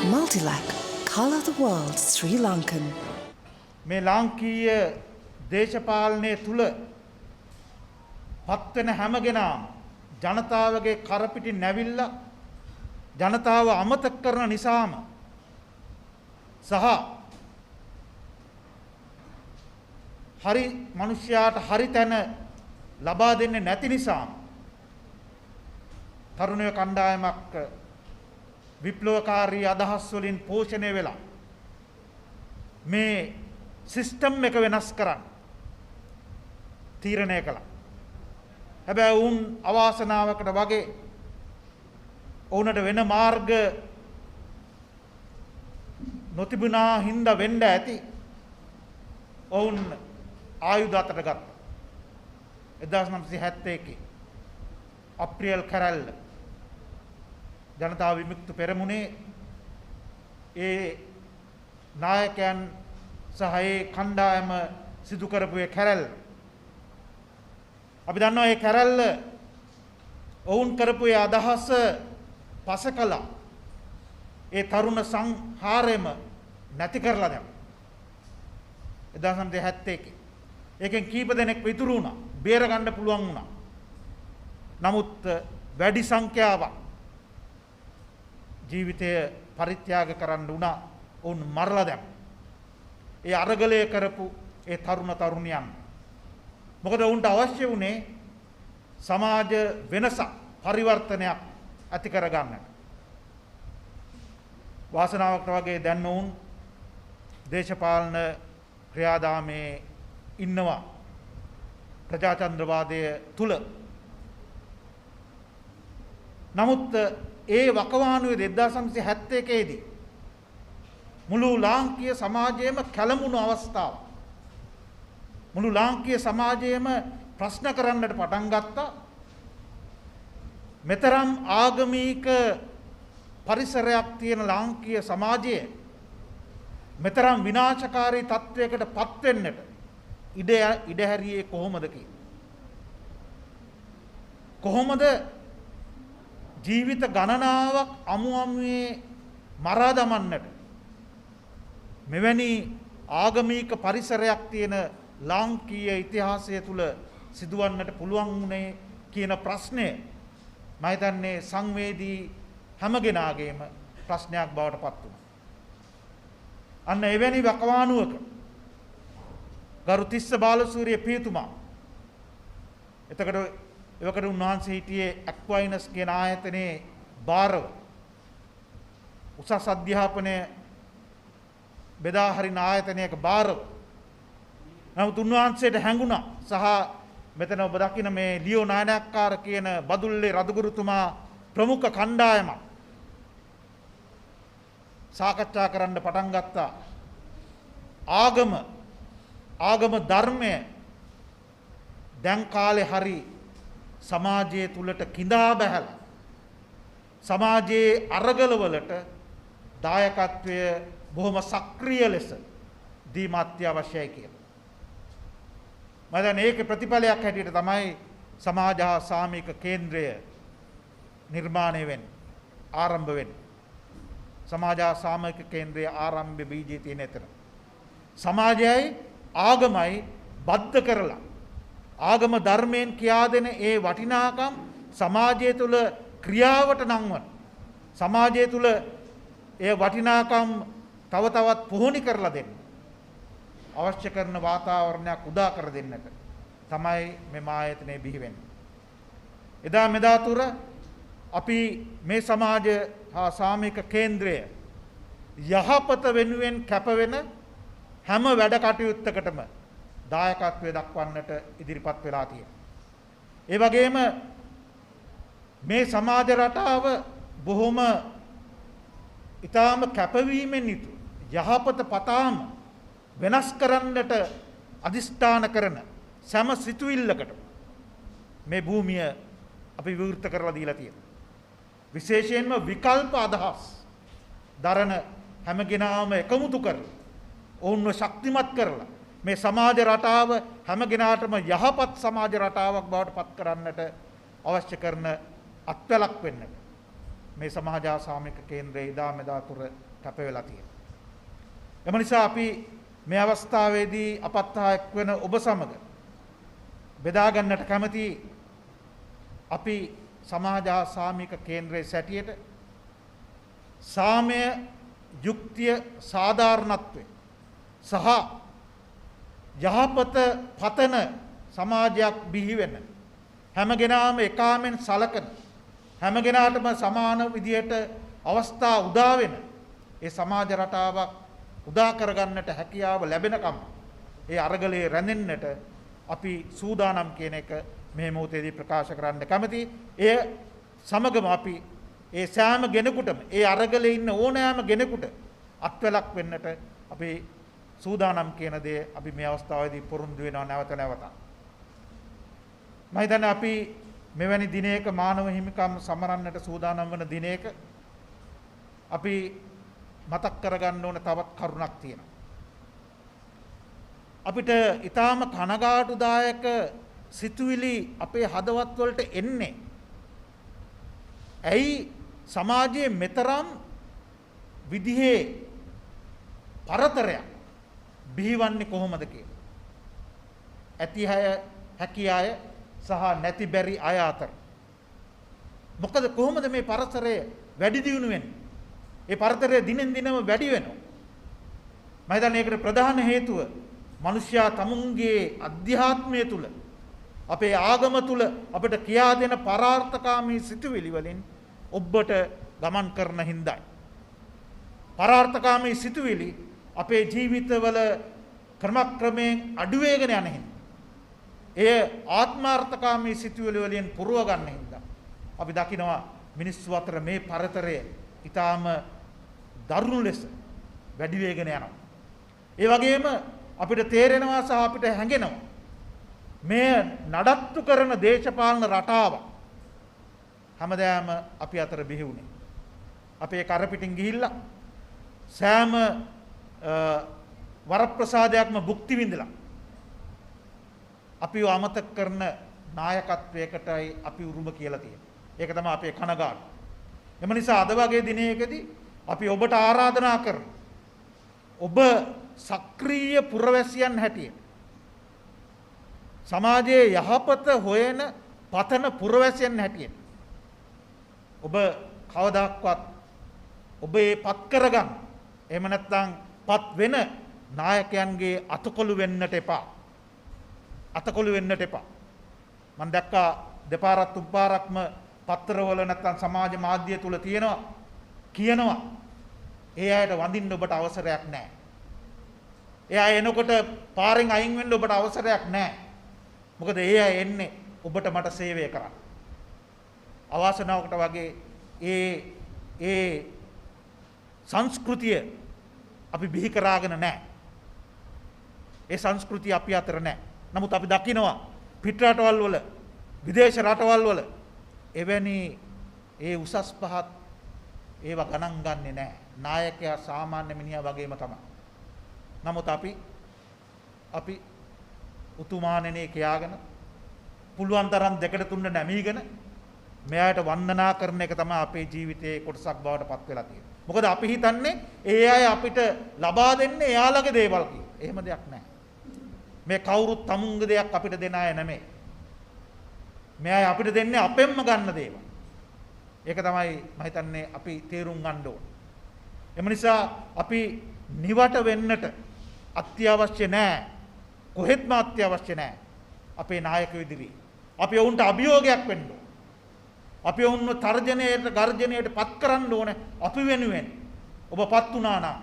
Multilac, colour the world Sri Lankan. මේ ලාංකීය දේශපාලනයේ තුල පත්වෙන හැම කෙනාම ජනතාවගේ කරපිටින් නැවිලා ජනතාව අමතක කරන නිසාම සහ හරි මිනිස්යාට හරි තැන ලබා දෙන්නේ නැති නිසා තරුණ කණ්ඩායමක් විප්ලවකාරී අදහස් වලින් පෝෂණය වෙලා මේ සිස්ටම් එක වෙනස් කරන්න තීරණය කළා. හැබැයි උන් අවාසනාවකට වගේ ඔවුන්ට වෙන මාර්ග නොතිබුණා හින්දා වෙන්න ඇති. ඔවුන් ආයුධ අතට ගත්තා. 1971 අප්‍රේල් කරල්ල ජනතා විමුක්ති පෙරමුණේ ඒ නායකයන් සහ ඒ කණ්ඩායම සිදු කරපු ඒ කැරැල්ල අපි දන්නවා ඒ කැරැල්ල ඔවුන් කරපු ඒ අදහස පසකලා ඒ තරුණ සංහාරෙම නැති කරලා දැම්මා 1971 ඒකෙන් කීප දෙනෙක් ඉතුරු වුණා බේර ගන්න පුළුවන් වුණා නමුත් වැඩි සංඛ්‍යාවක් ජීවිතය පරිත්‍යාග කරන්න වුණා ඔවුන් මරලා දැම්මා ඒ අරගලය කරපු ඒ තරුණ තරුණියන් මොකද උන්ට අවශ්‍ය වුණේ සමාජ වෙනසක් පරිවර්තනයක් ඇති කරගන්නට වාසනාවකට වගේ දැන් ඔවුන් දේශපාලන ක්‍රියාදාමයේ ඉන්නවා ප්‍රජාතන්ත්‍රවාදය තුල නමුත් ඒ වකවානුවේ 1971 දී මුළු ලාංකීය සමාජයේම කැළඹුණු අවස්ථාව. මුළු ලාංකීය සමාජයේම ප්‍රශ්න කරන්නට පටන් ගත්තා. මෙතරම් ආගමික පරිසරයක් තියෙන ලාංකීය සමාජයේ මෙතරම් විනාශකාරී තත්වයකට පත් වෙන්නට ඉඩ හැරියේ කොහොමද කොහොමද ජීවිත ගණනාවක් අමු අමුවේ මරා දමන්නට මෙවැනි ආගමික පරිසරයක් තියෙන ලාංකීය ඉතිහාසය තුල සිදුවන්නට පුළුවන් වුණේ කියන ප්‍රශ්නය මම හිතන්නේ සංවේදී හැමගෙනාගේම ප්‍රශ්නයක් බවට පත් වුණා. අන්න එවැනි වකවානුවක ගරු තිස්ස බාලසූරිය පියතුමා එතකොට උන්වහන්සේ හිටියේ ඇක්වයිනස් කියන ආයතනයේ භාරව උසස් අධ්‍යාපනය බෙදා හරින ආයතනයක භාරව. නමුත් උන්වහන්සේට හැඟුණා සහ මෙතන ඔබ දකින මේ ලියෝ නායකකාර කියන බදුල්ලේ රදගුරුතුමා ප්‍රමුඛ කණ්ඩායමක් සාකච්ඡා කරන්න පටන් ගත්තා. ආගම ධර්මය දැන් කාලේ හරි සමාජයේ තුලට කිඳා බහැලා සමාජයේ අරගලවලට දායකත්වය බොහොම සක්‍රිය ලෙස දීමත් අවශ්‍යයි කියලා. මම දැන් ඒකේ ප්‍රතිඵලයක් හැටියට තමයි සමාජ හා සාමික කේන්ද්‍රය නිර්මාණය වෙන්නේ ආරම්භ වෙන්නේ. සමාජ හා සාමික කේන්ද්‍රයේ ආරම්භ බීජය තියෙන එතන. සමාජයයි ආගමයි බද්ධ කරලා ආගම ධර්මයෙන් කියා දෙන ඒ වටිනාකම් සමාජය තුළ ක්‍රියාවට නංවන සමාජය තුළ ඒ වටිනාකම් තව තවත් පුහුණු කරලා දෙන්න අවශ්‍ය කරන වාතාවරණයක් උදා කර දෙන්නට තමයි මේ ආයතනය බිහි වෙන්නේ. එදා මෙදා තුර අපි මේ සමාජ හා සාමික කේන්ද්‍රය යහපත වෙනුවෙන් කැපවෙන හැම වැඩ කටයුත්තකටම දායකත්වය දක්වන්නට ඉදිරිපත් වෙලා තියෙනවා. ඒ වගේම මේ සමාජ රටාව බොහොම ඊටාම කැපවීමෙන් යුතු යහපත පතාම වෙනස් කරන්නට අදිෂ්ඨාන කරන සෑම සිතුවිල්ලකට මේ භූමිය අපි විවෘත කරලා දීලා තියෙනවා. විශේෂයෙන්ම විකල්ප අදහස් දරන හැම කෙනාම එකමුතු කරලා ඔවුන්ව ශක්තිමත් කරලා මේ සමාජ රටාව හැම කෙනාටම යහපත් සමාජ රටාවක් බවට පත් කරන්නට අවශ්‍ය කරන අත්වැලක් වෙන්නට මේ සමාජ ආසාමික කේන්ද්‍රයේ ඉදා මෙදා තුර කැප වෙලා තියෙනවා. එම නිසා අපි මේ අවස්ථාවේදී අපත් හා එක් වෙන ඔබ සමග බෙදා ගන්නට කැමති අපි සමාජ ආසාමික කේන්ද්‍රයේ සැටියට සාමය, යුක්තිය, සාධාරණත්වය සහ යහපත පතන සමාජයක් බිහි වෙන හැමගෙනාම එකාමෙන් සලකන හැමගෙනාටම සමාන විදියට අවස්ථා උදා වෙන ඒ සමාජ රටාවක් උදා කරගන්නට හැකියාව ලැබෙනකම් ඒ අරගලයේ රැඳෙන්නට අපි සූදානම් කියන එක මේ මොහොතේදී ප්‍රකාශ කරන්න කැමතියි. එය සමගම අපි ඒ සෑම කෙනෙකුටම ඒ අරගලේ ඉන්න ඕනෑම කෙනෙකුට අත්වැලක් වෙන්නට අපි සූදානම් කියන දේ අපි මේ අවස්ථාවේදී පොරොන්දු වෙනවා නැවත නැවතත්. මම හිතන්නේ අපි මෙවැනි දිනයක මානව හිමිකම් සමරන්නට සූදානම් වන දිනයක අපි මතක් කරගන්න ඕන තවත් කරුණක් තියෙනවා. අපිට ඊටාම කනගාටුදායක සිතුවිලි අපේ හදවත් වලට එන්නේ ඇයි සමාජයේ මෙතරම් විදිහේ පරතරයක් බිහිවන්නේ කොහොමද කියලා. ඇති අය, හැකි අය සහ නැති බැරි අය අතර. මොකද කොහොමද මේ පරතරය වැඩි දියුණු වෙන්නේ? ඒ පරතරය දිනෙන් දිනම වැඩි වෙනවා. මම හිතන්නේ ඒකට ප්‍රධාන හේතුව මිනිස්යා තමුන්ගේ අධ්‍යාත්මය තුල අපේ ආගම තුල අපිට කියා දෙන පරාර්ථකාමී සිතුවිලි වලින් ඔබට ගමන් කරන හින්දායි. පරාර්ථකාමී සිතුවිලි අපේ ජීවිතවල ක්‍රමක්‍රමයෙන් අඩු වෙගෙන යන හින්දා. එය ආත්මාර්ථකාමී සිතුවිලි වලින් පුරව ගන්න හින්දා අපි දකිනවා මිනිස්සු අතර මේ පරතරය ඊටාම දරුණු ලෙස වැඩි වෙගෙන යනවා. ඒ වගේම අපිට තේරෙනවා සහ අපිට හැඟෙනවා මේ නඩත්තු කරන දේශපාලන රටාව හැමදාම අපි අතර බිහි වුණේ. අපේ කරපිටින් ගිහිල්ලා සෑම වරප්‍රසාදයක්ම භුක්ති විඳලා අපිව අමතක කරන නායකත්වයකටයි අපි උරුම කියලා තියෙන්නේ. ඒක තමයි අපේ කනගාටු. එම නිසා අද වගේ දිනයකදී අපි ඔබට ආරාධනා කරනවා. ඔබ සක්‍රීය පුරවැසියන් හැටියට සමාජයේ යහපත හොයන පතන පුරවැසියන් හැටියට ඔබ කවදාක්වත් ඔබ ඒ පත් කරගන්න එහෙම නැත්නම් පත් වෙන නායකයන්ගේ අතකොළු වෙන්නට එපා. අතකොළු වෙන්නට එපා. මම දැක්කා දෙපාරක් තුන්පාරක්ම පත්තරවල නැත්නම් සමාජ මාධ්‍ය තුල කියනවා ඒ අයට වඳින්න ඔබට අවසරයක් නැහැ. එයා එනකොට පාරෙන් අයින් වෙන්න ඔබට අවසරයක් නැහැ. මොකද ඒ අය එන්නේ ඔබට මට සේවය කරන්න. අවාසනාවකට වගේ ඒ සංස්කෘතිය අපි බිහි කරාගෙන නැහැ. ඒ සංස්කෘතිය අපි අතර නැහැ. නමුත් අපි දකිනවා පිට රටවල් වල විදේශ රටවල් වල එවැනි ඒ උසස් පහත් ඒවා ගණන් ගන්නෙ නැහැ. නායකයා සාමාන්‍ය මිනිහා වගේම තමයි. නමුත් අපි උතුමාණෙනේ කියාගෙන පුළුවන් තරම් දෙකට තුනට නැමීගෙන මෙයාට වන්දනා කරන එක තමයි අපේ ජීවිතයේ කොටසක් බවට පත් වෙලා තියෙන්නේ. මොකද අපි හිතන්නේ ඒ අය අපිට ලබා දෙන්නේ එයාලගේ දේවල් කියලා. එහෙම දෙයක් නැහැ. මේ කවුරුත් තමුන්ගේ දෙයක් අපිට දෙන අය නෙමෙයි. මේ අය අපිට දෙන්නේ අපෙන්ම ගන්න දේවල්. ඒක තමයි මම හිතන්නේ අපි තේරුම් ගන්න ඕන. එම නිසා අපි නිවට වෙන්නට අත්‍යවශ්‍ය නැහැ. කොහෙත්ම අත්‍යවශ්‍ය නැහැ. අපේ නායකයෝ ඉදිරියේ. අපි වුන්ට අභියෝගයක් වෙන්න ඕන. අපි වුන්ව තර්ජනයට ගර්ජනයට පත් කරන්න ඕන අපි වෙනුවෙන්. ඔබපත් වුණා නම්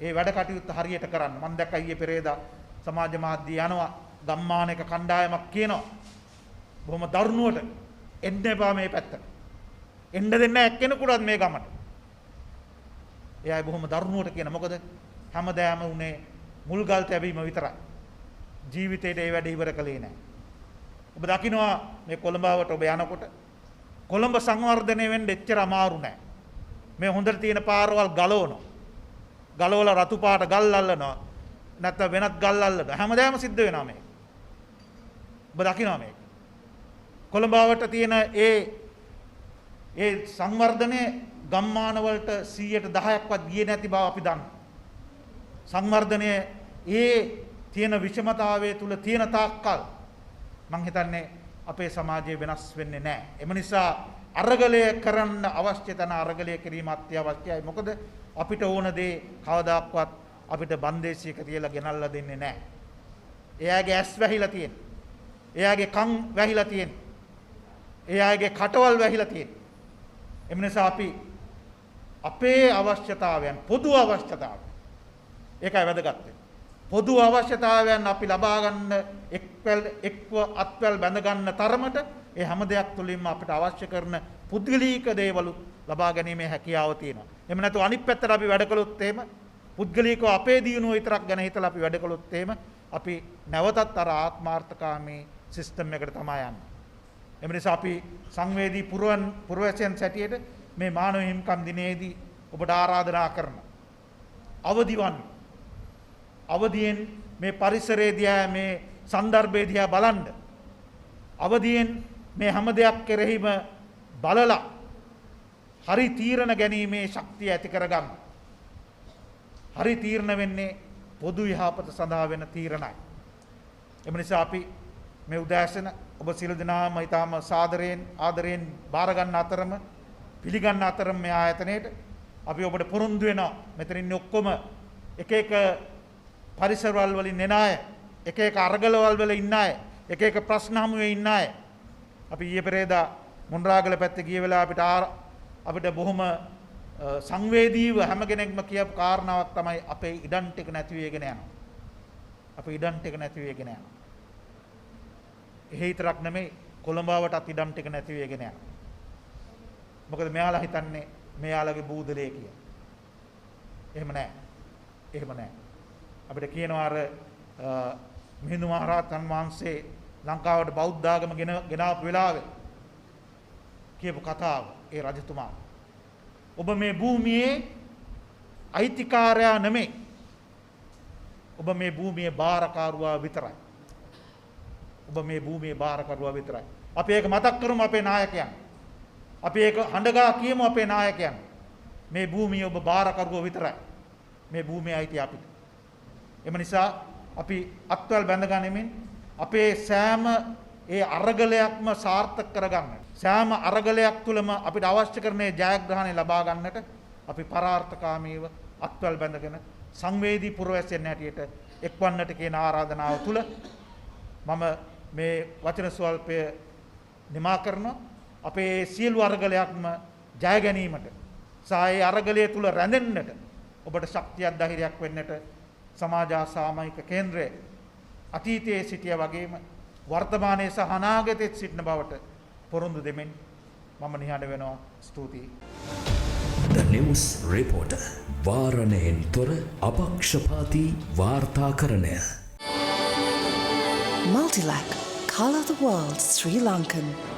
ඒ වැඩ කටයුත්ත හරියට කරන්න. මම දැක්ක ඊයේ පෙරේදා සමාජ මාධ්‍ය යනවා ගම්මානයක කණ්ඩායමක් කියනවා බොහොම දරුණුවට එන්න එපා මේ පැත්තට. එන්න දෙන්න එක්කෙනෙකුටවත් මේ ගමට. එයා බොහොම දරුණුවට කියන මොකද හැමදාම උනේ මුල්ගල් තැබීම විතරයි. ජීවිතේට ඒ වැඩ ඉවර කළේ නැහැ. ඔබ දකිනවා මේ කොළඹවට ඔබ යනකොට කොළඹ සංවර්ධනය වෙන්න එච්චර අමාරු නැහැ. මේ හොඳට තියෙන පාරවල් ගලවනවා. ගලවලා රතු පාට ගල් අල්ලනවා. නැත්නම් වෙනත් ගල් අල්ලනවා. හැමදාම සිද්ධ වෙනවා මේක. ඔබ දකිනවා මේක. කොළඹවට තියෙන ඒ සංවර්ධනය ගම්මානවලට 10%ක්වත් ගියේ නැති බව අපි දන්නවා. සංවර්ධනය ඒ තියෙන විෂමතාවය තුල තියෙන තාක්කල් මං හිතන්නේ අපේ සමාජය වෙනස් වෙන්නේ නැහැ. එම නිසා අරගලය කරන්න අවශ්‍ය තැන අරගලය කිරීම අත්‍යවශ්‍යයි. මොකද අපිට ඕන දේ කවදාක්වත් අපිට බන්දේසියක තියලා ගෙනල්ලා දෙන්නේ නැහැ. එයාගේ ඇස් වැහිලා තියෙන්නේ. එයාගේ කන් වැහිලා තියෙන්නේ. එයාගේ කටවල් වැහිලා තියෙන්නේ. එම නිසා අපි අපේ අවශ්‍යතාවයන් පොදු අවශ්‍යතාවයන් ඒකයි වැදගත් වෙන්නේ. පොදු අවශ්‍යතාවයන් අපි ලබා ගන්න එක්ව අත්වැල් බැඳ ගන්න තරමට ඒ හැම දෙයක් තුළින්ම අපිට අවශ්‍ය කරන පුද්ගලික දේවල් ලබා ගැනීමේ හැකියාව තියෙනවා. එහෙම නැත්නම් අනිත් පැත්තට අපි වැඩ කළොත් එහෙම පුද්ගලිකව අපේ දියුණුව විතරක් ගැන හිතලා අපි වැඩ කළොත් එහෙම අපි නැවතත් අර ආත්මාර්ථකාමී සිස්ටම් එකට තමයි යන්නේ. එම නිසා අපි සංවේදී පුරවැසියන් සැටියට මේ මානව හිමිකම් දිනේදී ඔබට ආරාධනා කරනවා. අවදිවන්න. අවදියෙන් මේ පරිසරයේ දිහා මේ සන්දර්භයේ දිහා බලන්න. අවදියෙන් මේ හැම දෙයක් කෙරෙහිම බලලා හරි තීරණ ගැනීමේ ශක්තිය ඇති කරගන්න. හරි තීරණ වෙන්නේ පොදු යහපත සඳහා වෙන තීරණයි. එම නිසා අපි මේ උදෑසන ඔබ සියලු දෙනාම ඊටාම සාදරයෙන් ආදරයෙන් බාර ගන්න අතරම පිළිගන්න අතරම මේ ආයතනයේට අපි ඔබට පොරොන්දු වෙනවා. මෙතන ඉන්නේ ඔක්කොම එක එක පරිසරවල වලින් එන අය, එක එක අරගලවල වල ඉන්න අය, එක එක ප්‍රශ්න හමුවේ ඉන්න අය. අපි ඊයේ පෙරේදා මොණරාගල පැත්තේ ගිය වෙලාව අපිට බොහොම සංවේදීව හැම කෙනෙක්ම කියපු කාරණාවක් තමයි අපේ ඉඩම් ටික නැති වෙගෙන යනවා. අපේ ඉඩම් ටික නැති වෙගෙන යනවා. එහෙ විතරක් නෙමෙයි කොළඹවටත් ඉඩම් ටික නැති වෙගෙන යනවා. මොකද මෙයාලා හිතන්නේ මෙයාලගේ බූදලේ කියලා. එහෙම නැහැ. එහෙම නැහැ. අපිට කියනවා අර මිහිඳු මහරහතන් වහන්සේ ලංකාවට බෞද්ධ ආගම ගෙනාපු වෙලාවේ කියපු කතාව ඒ රජතුමා. ඔබ මේ භූමියේ අයිතිකාරයා නෙමෙයි. ඔබ මේ භූමියේ බාරකරුවා විතරයි. ඔබ මේ භූමියේ බාරකරුවා විතරයි. අපි ඒක මතක් කරමු අපේ නායකයන්. අපි ඒක හඬගා කියමු අපේ නායකයන්. මේ භූමියේ ඔබ බාරකරුවා විතරයි. මේ භූමියේ අයිතිය අපිට. එම නිසා අපි අත්වල් බැඳ ගනිමින් අපේ සෑම ඒ අරගලයක්ම සාර්ථක කරගන්න. සෑම අරගලයක් තුළම අපිට අවශ්‍ය කරන ජයග්‍රහණය ලබා ගන්නට අපි පරාර්ථකාමීව අත්වල් බැඳගෙන සංවේදී පුරවැසියන් හැටියට එක්වන්නට කියන ආරාධනාව තුළ මම මේ වචන ස්වල්පය නිමා කරනවා. අපේ සියලු අරගලයක්ම ජය ගැනීමට සහ ඒ අරගලය තුළ රැඳෙන්නට ඔබට ශක්තියක් ධෛර්යයක් වෙන්නට සමාජ සාමයික කේන්ද්‍රය අතීතයේ සිටිය වගේම වර්තමානයේ සහ අනාගතයේ සිටින බවට පොරොන්දු දෙමින් මම නිහඬ වෙනවා. ස්තුතියි. The News Reporter වාරණයෙන් තොර අපක්ෂපාතී වාර්තාකරණය. Multilac, colour the world Sri Lankan.